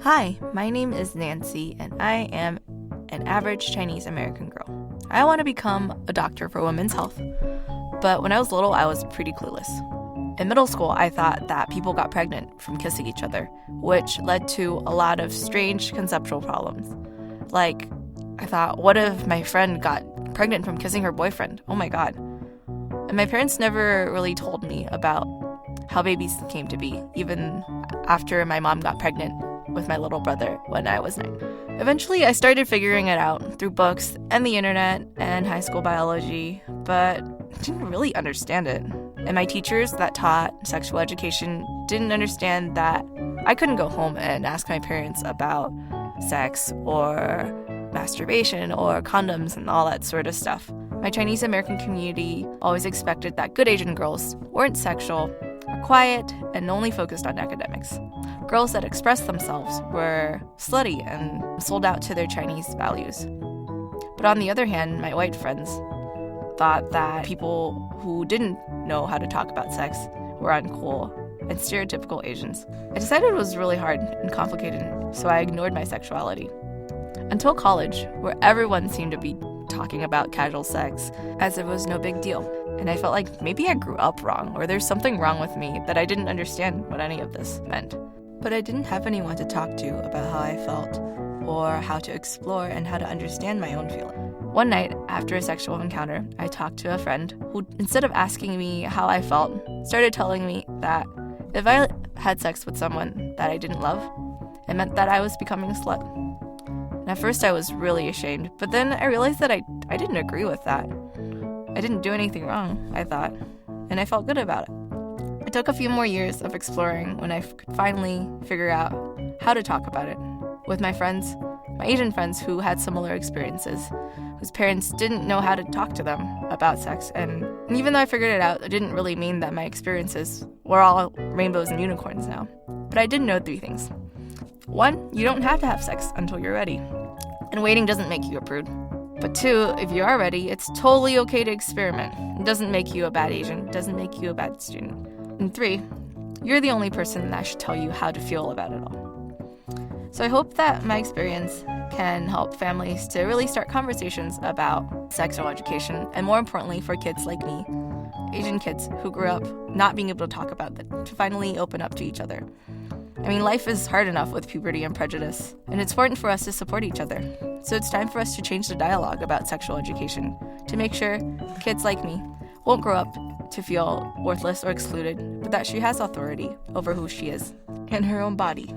Hi, my name is Nancy, and I am an average Chinese American girl. I want to become a doctor for women's health, but when I was little, I was pretty clueless. In middle school, I thought that people got pregnant from kissing each other, which led to a lot of strange conceptual problems. Like, I thought, what if my friend got pregnant from kissing her boyfriend? Oh my god. And my parents never really told me about how babies came to be, even after my mom got pregnant with my little brother when I was 9. Eventually, I started figuring it out through books and the internet and high school biology, but didn't really understand it. And my teachers that taught sexual education didn't understand that I couldn't go home and ask my parents about sex or masturbation or condoms and all that sort of stuff. My Chinese American community always expected that good Asian girls weren't sexual, were quiet, and only focused on academics. Girls that expressed themselves were slutty and sold out to their Chinese values. But on the other hand, my white friends thought that people who didn't know how to talk about sex were uncool and stereotypical Asians. I decided it was really hard and complicated, so I ignored my sexuality. Until college, where everyone seemed to be talking about casual sex as if it was no big deal. And I felt like maybe I grew up wrong, or there's something wrong with me that I didn't understand what any of this meant. But I didn't have anyone to talk to about how I felt, or how to explore and how to understand my own feeling. One night, after a sexual encounter, I talked to a friend who, instead of asking me how I felt, started telling me that if I had sex with someone that I didn't love, it meant that I was becoming a slut. And at first I was really ashamed, but then I realized that I didn't agree with that. I didn't do anything wrong, I thought, and I felt good about it. It took a few more years of exploring when I could finally figure out how to talk about it with my friends, my Asian friends who had similar experiences, whose parents didn't know how to talk to them about sex. And even though I figured it out, it didn't really mean that my experiences were all rainbows and unicorns now. But I did know 3 things. 1, you don't have to have sex until you're ready, and waiting doesn't make you a prude. But 2, if you are ready, it's totally okay to experiment. It doesn't make you a bad Asian, it doesn't make you a bad student. And 3, you're the only person that should tell you how to feel about it all. So I hope that my experience can help families to really start conversations about sexual education, and more importantly for kids like me, Asian kids who grew up not being able to talk about it, to finally open up to each other. I mean, life is hard enough with puberty and prejudice, and it's important for us to support each other. So it's time for us to change the dialogue about sexual education to make sure kids like me won't grow up to feel worthless or excluded, but that she has authority over who she is and her own body.